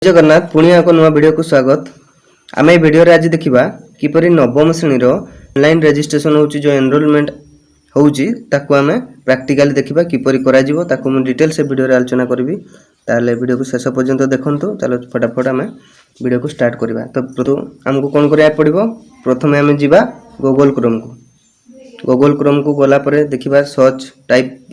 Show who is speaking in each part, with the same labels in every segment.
Speaker 1: जगन्नाथ पुणी एक नुआ वीडियो को स्वागत। आम भिडियो आज देखा किपर नवम श्रेणी ऑनलाइन रजिस्ट्रेशन होची जो एनरोलमेंट होची ताकू आम प्रैक्टिकली देखा किपर करा डिटेल से वीडियो आलोचना करी। ताले वीडियो को शेष पर्यंत देखंतु। चलो फटाफट आम वीडियो को स्टार्ट करवा। तो आमको कौन करा पड़ो, प्रथम आम जा गूगल क्रोम को गला देखा सर्च टाइप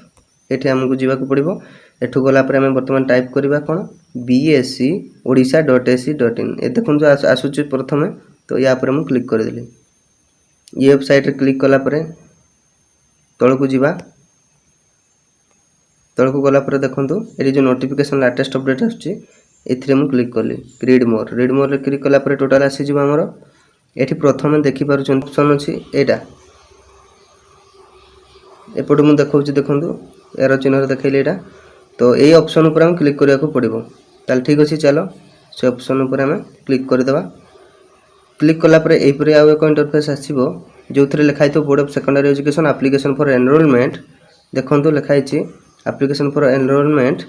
Speaker 1: ये आमको जावाक पड़ो। एठू गलापर आम बर्तमान टाइप करवा कौन bscodisha.ac.in ये देखो आसूँ प्रथम। तो या पर मुझे क्लिक करदेली। ये वेबसाइट रे क्लिक कलापर तलू जा तलू गलापर देखूँ ये जो नोटिफिकेशन लाटेस्ट अपडेट आसुँच क्लिक कली रीड मोर रे क्लिक कलापर टोटाल आसीज आमर ये प्रथम देखिपुर ऑप्शन अच्छी यहाँ एपट मुझे देखा देखूँ यार चिन्ह देखली यहाँ। तो यही ऑप्शन पर हम क्लिक करने को पड़ो। ताल ठीक अच्छे, चलो से ऑप्शन पर आम क्लिक करदे। क्लिक कलापर यहीपर आउ एक इंटरफेस आसो जो थे लिखाई board of secondary education application for enrolment. देखो लिखाई application for enrolment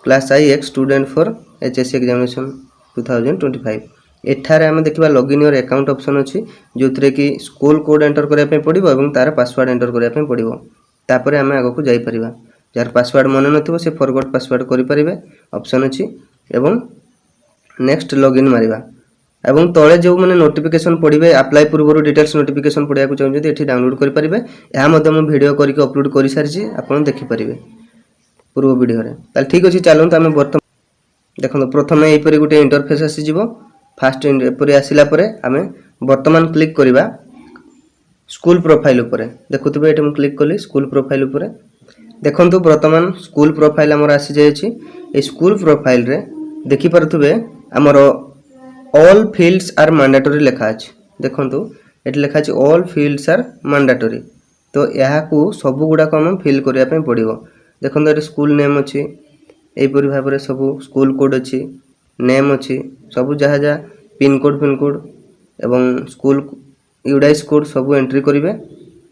Speaker 1: class IX student for HSC examination 2025। एठारे आम देखा लॉगिन योर अकाउंट ऑप्शन अच्छी जो थे कि स्कूल कोड एंटर करने पड़ो और तार पासवर्ड एंटर करने पड़ो। तापर आम आग को जापर जार पासवर्ड मन न से फॉरगॉट पासवर्ड करें ऑप्शन अच्छी एवं नेक्स्ट लॉगिन मारिबा। एवं तले जो मैंने नोटिफिकेशन पढ़े अप्लाई पूर्व डिटेल्स नोटिफिकेशन पढ़ा चाहते ये डाउनलोड करेंगे। यह भिडियो करके अपलोड कर सारी आप देखिपारे पूर्व वीडियो। ठीक अच्छे, चलते आम बर्तमान देखो प्रथम यहीपर गोटे इंटरफेस आसीज। फास्ट एपरी आसला आम बर्तमान क्लिक करवा स्कूल प्रोफाइल उपर। देखुवे ये क्लिक कली स्कूल प्रोफाइल उपर। देखो बर्तमान स्कूल प्रोफाइल आमर आसी जाए। स्कूल प्रोफाइल रे देखि पारुथबे आमर ऑल फील्ड्स आर मैंडेटरी लिखा अछि। देखो ये लिखा अछि ऑल फील्ड्स आर मैंडेटरी। तो यहाँ को सब गुड़ाक आम फिल करने पड़ो। देखो ये स्कूल नेम अच्छी यहीपरी भाव में सब स्कूल कोड अच्छी नेम अच्छी सब जहाँ जहाँ पिनकोड एवं स्कूल यूडाइस कोड सब एंट्री करेंगे।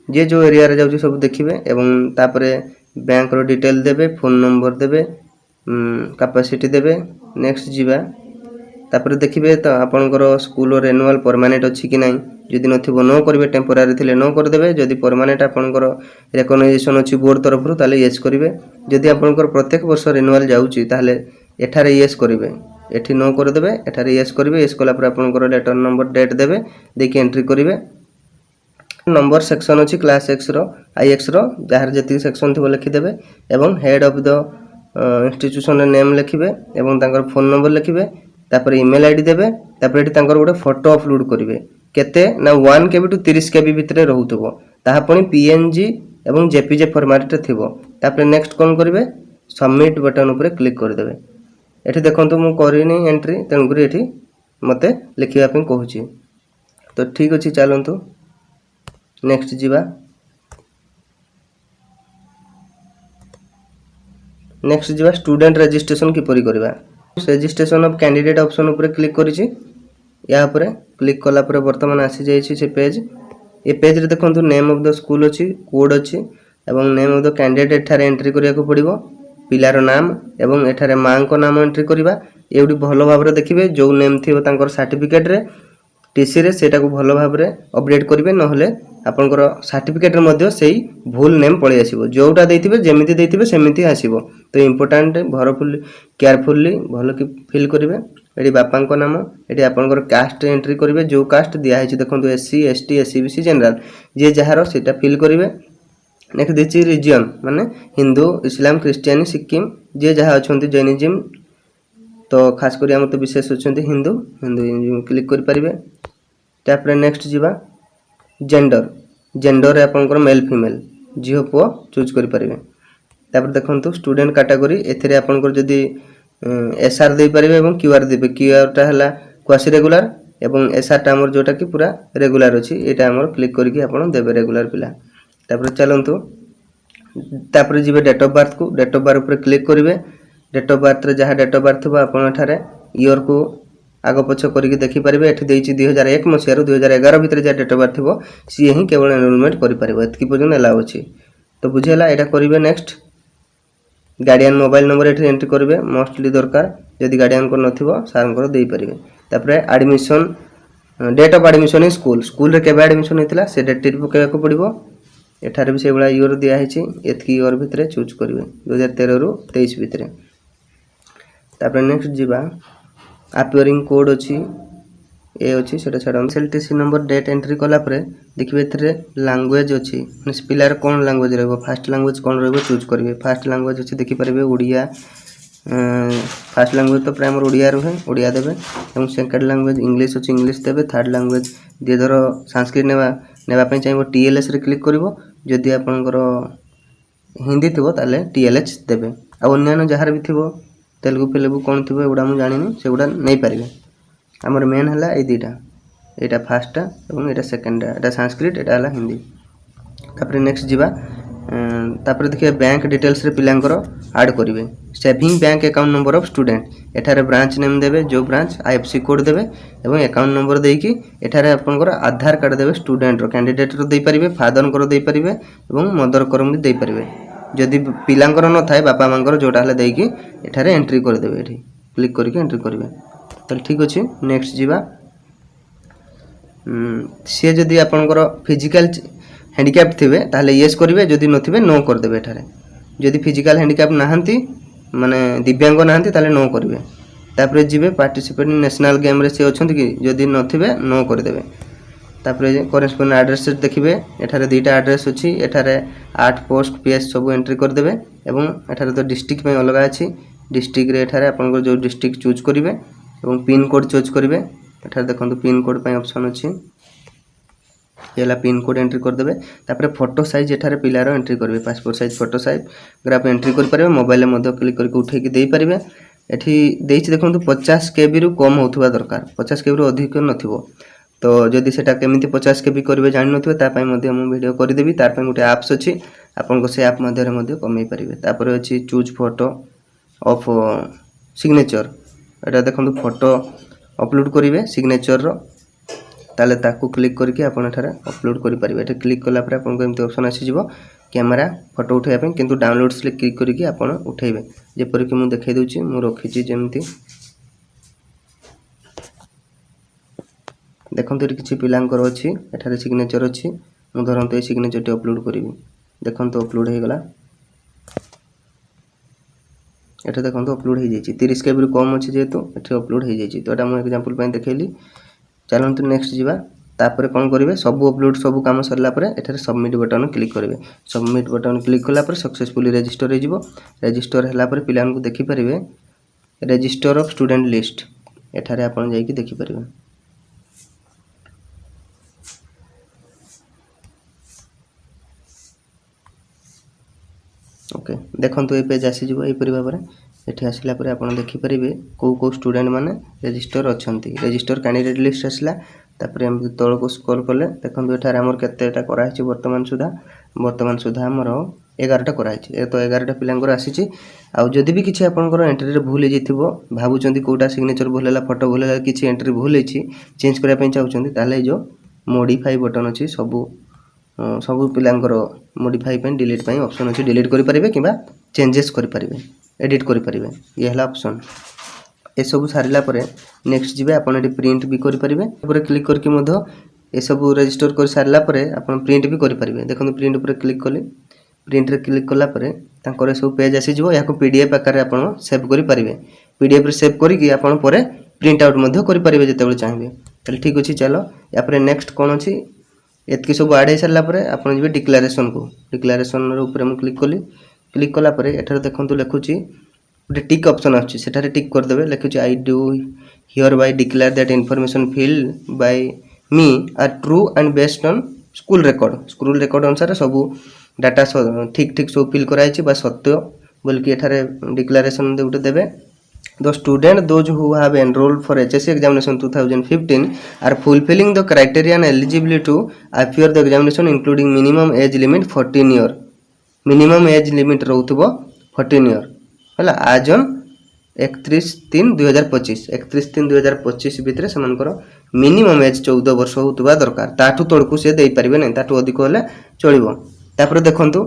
Speaker 1: जे जो एरिया रे जाउची सब देखिए एवं तापरे बैंक रो डिटेल देबे, फोन नंबर देबे, कैपेसिटी देबे। नेक्स्ट जीवा तापरे देखिए तो आपनकर स्कूल रेनुअल परमानेंट अच्छी कि नहीं। जदि नथिबो नो करेंगे, टेम्पोरारी थिले नो करदेबे। जदि परमानेंट आपनकर रिकग्नाइजेशन अच्छी बोर्ड तरफ ताले येस करेंगे। जदि आपनकर प्रत्येक वर्ष रेनुअल जाउची ताले एठारे येस करेंगे। एठी नो करदेबे, एठारे येस करेंगे। येस कला पर आपनकर लेटर नंबर डेट देबे, देके एंट्री करेंगे। नंबर सेक्शन अच्छी क्लास X रो IX रो जार जी सेक्शन थी लिखिदेवे एवं head of the institution name लिखिबे एवं तांकर फोन नंबर लिखिबे। तापर ईमेल आईडी देबे। तापर एटी तांकर गोटे फोटो अपलोड करेंगे केते ना 1 KB टू 30 KB भितर रहउतबो। ताहा पुनी PNG एवं JPG फॉर्मेट रे थिबो। तापर नेक्स्ट कोन करिवे सबमिट बटन ऊपर क्लिक कर देबे। एठी देखंतु मु करिनी एंट्री तेनु करी एठी मते लिखिबा पे कहूची। तो ठीक अछि, चलंतु नेक्स्ट जीवा। नेक्स्ट जीवा स्टूडेंट रजिस्ट्रेशन किपरि करबा। रजिस्ट्रेशन ऑफ कैंडिडेट ऑप्शन ऊपर क्लिक करिछि। या पर क्लिक कला पर वर्तमान आसी जाइछि से पेज। ये पेज रे देखंतु नेम ऑफ द स्कूल अछि, कोड अछि एवं नेम ऑफ द कैंडिडेट एठारे एंट्री करिया को पड़िबो। पिलार नाम एवं एठारे मां को नाम एंट्री करिबा। एउडी भलो भाबरे देखिबे जो नेम थिबो तांकर सर्टिफिकेट रे टीसी रे सेटा को भलो भाबरे अपडेट करिवे। नहले आपनकर सर्टिफिकेट रे मध्य सेही भूल नेम पळि आसीबो। जोटा देथिबे जेमिति देथिबे सेमिति आसीबो। तो इंपोर्टेंट भरफुली केयरफुली भलो कि फिल करिवे। एडी बापांक नाम एडी आपनकर कास्ट एंट्री करिवे जो कास्ट दिया हिछि। देखंतु SC ST SC BC general जे जहार सेटा फिल करिवे। नेक्स्ट दिछि रीजन माने हिंदू इस्लाम क्रिश्चियन सिक्किम जे जहा अछंती जैनिज्म। तो खास करी हम तो विशेष अछंती हिंदू क्लिक करि परिवे। तापर नेक्स्ट जीवा जेंडर आपनकर मेल फीमेल झियो पुओ चूज करि परिवे। तापर देखंतु स्टूडेंट कैटेगरी एथिरे आपनकर जदी SR दे परिवे एवं QR देबे। QR टा हला क्वासी रेगुलर एवं SR टा हमर जोटा कि पूरा रेगुलर अछि। एटा हमर क्लिक करके आपन देबे रेगुलर पिला। तापर चलंतु तापर जिबे डेट ऑफ बर्थ को डेट ऑफ बर्थ ऊपर क्लिक करिवे। डेट ऑफ बर्थ रे जहा डेट ऑफ बर्थ बा आपन ठारे ईयर को आग पछ करके देखि पारिबे। एठी देइछि 2001 मसिया 2011 भितर जे डेट ऑफ बर्थ थिबो सी ही केवल एनरोलमेंट करि पारिबो। एतकी पर्यंत एलाउ अछि। तो बुझेला एटा करिवे। नेक्स्ट गार्डियन मोबाइल नंबर ये एंट्री करेंगे मोस्टली दरकार जदि गार्डियन को नथिबो सार दे पारे। तापर admission date of admission in school school रे केबे एडमिशन होइतिला से डेट पकेबा को पड़िबो। एठारे भी से बड़ा इयर दिया है एतकी इयर भितर चूज करेंगे 2013 रु 23 भितर। तापर नेक्स्ट जीवा अपियरिंग कोड अच्छी ए अच्छी से छाड़ एसएलटीसी नंबर डेट एंट्री कला देखिए ए लैंग्वेज अच्छी पिलार कौन लैंग्वेज रही फास्ट लैंग्वेज कौन रही चूज करेंगे। फास्ट लैंग्वेज अच्छी देखिपारे ओडिया फास्ट लैंग्वेज तो प्राइम ओडिया रुहे ओडिया देवे और सेकेंड लैंग्वेज इंग्लिश अच्छी इंग्लिश देवे। थर्ड लैंग्वेज दिए धर संस्कृत नेवाई चाहिए टीएलएस रे क्लिक करिवो जदि आपनकर हिंदी थी ताले टीएलएच देवे आन्य जहाँ भी थी तेलुगु फिलुगु कौन थी एगुड़ा मुझे जानी से गुड़ा नहीं पारे। आमर मेन है ये दुईटा यहाँ फास्टा और यहाँ सेकेंडा यहाँ संस्कृत यहाँ है हिंदी। तापर नेक्स्ट जीवा तापर देखिए बैंक डिटेल्स रे पिलांकर ऐड करेंगे saving bank account number of student एठारे ब्रांच नेम देवे जो ब्रांच आईएफसी कोड देवे और अकाउंट नंबर देकी एठारे आपनकर आधार कार्ड देवे स्टूडेंट रो कैंडिडेट रो दे पारिबे फादर को दे पारिबे और मदर को भी दे पारिबे। जदि पिलांकर न थाए बापा मांकर जोटा हले देकी एठारे एंट्री कर देबे एठी क्लिक करके एंट्री करेंगे। तो ठीक अच्छे नेक्स्ट जीवा सी जदि आपनकर फिजिकल हैंडिकैप थे ताहले येस करेंगे जदि नथिबे नो करदेबे। एठारे जदि फिजिकल हैंडिकैप नाहंती माने दिव्यांग नाहंती ताहले नो करेंगे। तापर जीवे पार्टिसिपेट नेशनल गेम रे से अछंती कि जदि नथिबे नो करदेबे। तापर करेस्पोंड एड्रेस देखिए एठारे दुईटा एड्रेस अच्छी एठारे 8 पोस्ट पीएस सब एंट्री करदेबे एवं एठारे तो डिस्ट्रिक्ट में अलग अच्छी डिस्ट्रिक्ट रे एठारे आपनकर जो डिस्ट्रिक्ट चूज करेंगे और पिन कोड चूज करेंगे। एठारे देखो पिन कोड पे ऑप्शन अच्छी ये पिन कोड एंट्री करदेबे। तापर फोटो साइज एठारे पिलार एंट्री करेंगे passport size photo size graph entry कर पारे मोबाइल में क्लिक करके उठेकी दे पारे। एठी देछि देखो 50 केबी रु कम होथुवा दरकार 50 केबी रु अधिक नथिबो तो जदि सेटा केमिति 50 केबी करिवे जानि नथिबे ता पय मध्ये हम वीडियो कर देबी। तार पय गुटे एप्स अछि आपन को से ऐप मध्ये कमै पारिबे। तापर अछि चूज फोटो ऑफ सिग्नेचर एटा देखो फोटो अपलोड करेंगे सिग्नेचर रो ताले ताकू क्लिक करके आपन एठारे अपलोड करि पारिबे। एटा क्लिक कला पर आपन को एमती ऑप्शन आसीजिवो कैमरा फोटो उठाइबा ପାଇଁ किंतु डाउनलोड्स ले क्लिक करके आपन उठाइबे जेपर कि मु देखाइ दोछि मु रखिछि जेमती देखंतु किछि पिलांकर अछि एठारे सिग्नेचर अछि मु धरंतु ए सिग्नेचर टी अपलोड करिवि देखंतु अपलोड हे गला एटा देखंतु अपलोड हे जाइछि 30 केबी कम अछि जेतु एठी अपलोड हे जाइछि तो एटा मु एग्जांपल ପାଇଁ देखैली। चलंतु नेक्स्ट जीवा तापर कौन करेंगे सब अपलोड सब काम सरला पर एठारे सबमिट बटन क्लिक करेंगे। सबमिट बटन क्लिक कला पर सक्सेसफुली रजिस्टर हो जिवो रजिस्टर हला पर पिलान को देखि परिबे रजिस्टर ऑफ स्टूडेंट लिस्ट एठारे आपण जाई कि देखि परिबे। ओके देखंतु ए पेज आसी जिवो ए परि भाबरे एठी आसिला पर आपण देखि परिबे को स्टूडेंट माने रजिस्टर अछंती रजिस्टर कैंडिडेट लिस्ट आसिला तापर हम तळ को स्क्रॉल करले देखंतु एठारे हमर केतेटा करा हिची वर्तमान सुधा हमर 11टा करा हिची ए तो 11टा पिलांगर आसीची आ जदी भी किछि आपनकर एंट्री रे भूल जेथिबो भाबुचंती कोटा सिग्नेचर भूल होला फोटो भूल होला किछि एंट्री भूल हेची चेंज करिया पय चाहउचंती ताले जो मॉडिफाई बटन अछि सब पिलांगर मॉडिफाई पे डिलीट पे ऑप्शन अच्छी डिलीट करि परिबे किबा चेंजेस करि परिबे एडिट करि परिबे ये हला ऑप्शन। ए सब सारिला परे नेक्स्ट जिबे आपण एडी प्रिंट भी करि परिबे ऊपर क्लिक करके मधो ए सब रजिस्टर कर सारिला परे आपण प्रिंट भी करि परिबे। देखो प्रिंट ऊपर क्लिक कले प्रिंट रे क्लिक कला परे तांकर सब पेज आसी जिवो याको पीडीएफ आकार आपण सेव करि परिबे पीडीएफ रे सेव करि कि आपण परे प्रिंट आउट मधो करि परिबे जतेबे चाहिबे। तले ठीक अछि चलो या परे नेक्स्ट कोन अछि एतकी सब ऐड हो सारा पर आप डिक्लेरेशन को डिक्लेरेशन ऊपर मुझे क्लिक कला एठार देखो लिखुची गोटे टिक ऑप्शन आठारे टिक करदे लिखुची I do hereby declare that information filled by me are true and based on school record अनुसार सब डाटा ठीक ठीक सब फिल कराई सत्य बोल कि एठारे डिक्लेरेशन गोटे देवे The student those who have enrolled for HSC examination 2015 are fulfilling the criteria and eligibility to appear the examination including minimum age limit 14 year minimum age limit रहउतबो 14 year हला आज ऑन 31/3/2025 भितर समानकर मिनिमम एज 14 वर्ष होतबा दरकार ताठू तळकू से देई परिबे नै ताठू अधिक होले चलिबो। तापर देखंतु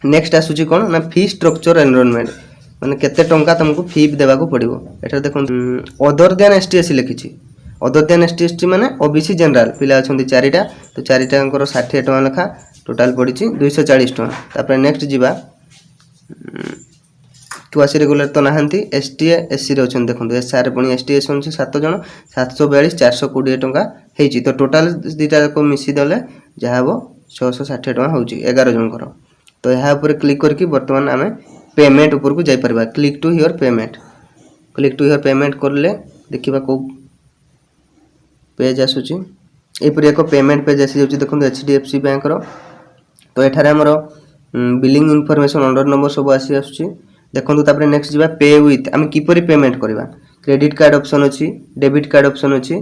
Speaker 1: नेक्स्ट आसूची कौन ना फी स्ट्रक्चर एनरोलमेंट माने केते टंका तुमको फी देवा को पड़ो एटा देखो अदर देन एसटीएससी लिखी अदर देन एसटीएसटी माने ओबीसी जनरल पिला अच्छा चारिटा तो चारिटा 60 टका लेखा टोटाल पड़ी 240 टका तापर नेक्स्ट जीवा क्यूआसी रेगुलर तो नहांती एसटीए एससी रे अच्छा देखो एसआर पुणी एसटीएस 7 जन 742 420 टका होती तो टोटाल दुटा को मिसी देले जहाँ हम 660 टका हो 11 जनकर तो यहाँ पर क्लिक करके बर्तमान आम पेमेंट ऊपर को जाई परबा क्लिक टू हियर पेमेंट करले देखिबा को पेज आसूची एपरि एक पेमेंट पेज आसी जाउची देखो एचडीएफसी बैंक रो तो एठारे हमरो बिलिंग इनफॉरमेशन ऑर्डर नंबर सब आसी आसूची देखो तापर नेक्स्ट जीवा पे विथ आम किपरि पेमेंट करबा क्रेडिट कार्ड ऑप्शन अछि डेबिट कार्ड ऑप्शन अछि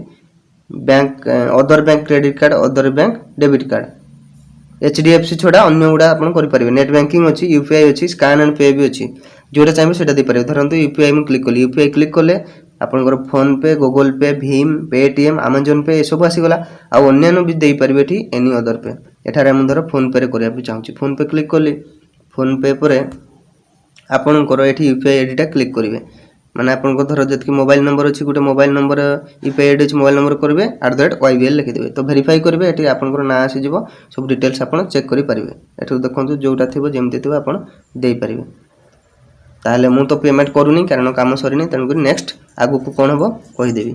Speaker 1: bank other bank credit card other bank debit card HDFC छोड़ा अन्य गुड़ा आपन करि परिबे नेट बैंकिंग अछि यूपीआई अछि स्कैन एंड पे भी अछि जोटा चाहिए सेटा दे परिबे धरंतु यूपीआई में क्लिक कली यूपीआई क्लिक करले आपनकर फोन पे गूगल पे भीम पेटीएम अमेजन पे सब आसीगला आ अन्य भी दे परिबे ठी एनी अदर पे एठारे हम धर फोन पे रे करिया चाहूची फोन पे क्लिक करली फोन पे परे आपनकर एठी यूपीआई आईडी टा क्लिक करिवे माने आपनको धर जतकी मोबाइल नंबर अछि गुटे मोबाइल नंबर यूपीआई आईडी अछि मोबाइल नंबर करबे @ybl लिखि देबे तो वेरीफाई करबे एठी आपनकर ना आसी जिवो सब डिटेल्स आपन चेक करि परिबे एठु देखंतु जोटा थिबो जेमति थिबो आपन देई परिबे ताहले मु तो पेमेंट करूनी कारण काम सरीनी तनु कर नेक्स्ट आगु को कोन हबो कहि देबी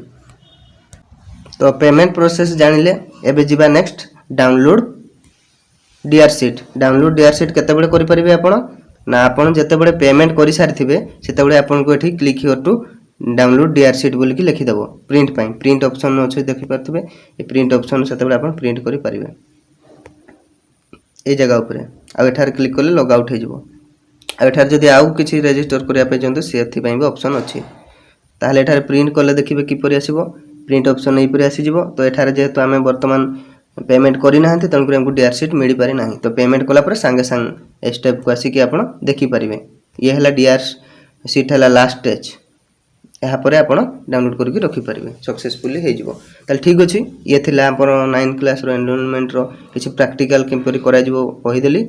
Speaker 1: तो पेमेंट प्रोसेस जानिले एबे जिबा नेक्स्ट डाउनलोड डीआर शीट केते बेले करि परिबे आपन ना आपन जते बेले पेमेंट करि सारि थिबे सेते बेले आपन को एठी click here to download DR sheet बोल के लिखि देबो प्रिंट ऑप्शन अछि देखि परथिबे ए प्रिंट ऑप्शन सेते बेले आपन प्रिंट करि परिबे ए जगह ऊपर आ एठार क्लिक करले लॉग आउट हे जिवो आ एठार जदि आउ किछि रजिस्टर करिया पे जंतु सेथि पई भी ऑप्शन अछि ताहले एठार प्रिंट करले देखिबे कि परि आसीबो प्रिंट ऑप्शन एई परि आसी जिवो तो एठार जेहेतु आमे वर्तमान पेमेंट करी नाहंती तन कर हमको डीआर शीट मिली पारे नाही तो पेमेंट कला पर संगे संग स्टेप को आसी कि आपण देखि परिबे ये हला डीआर शीट हला लास्ट स्टेज यहाँ पर आप डाउनलोड करके रखी पारे सक्सेसफुली हो जिवो ताल ठीक अच्छे ये थिला आपण 9 क्लास रो एनरोलमेंट रो किछि प्रैक्टिकल किपरि करा जिवो कहिदेली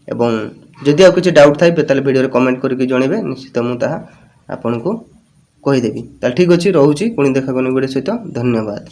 Speaker 1: एवं जदि आ किछि डाउट थाइबे ताल वीडियो रे कमेंट करके जणेबे निश्चित मु ताहा आपन को कहि देबी ताल ठीक अछि रहूची पुणी देखा कोन वीडियो सहित धन्यवाद।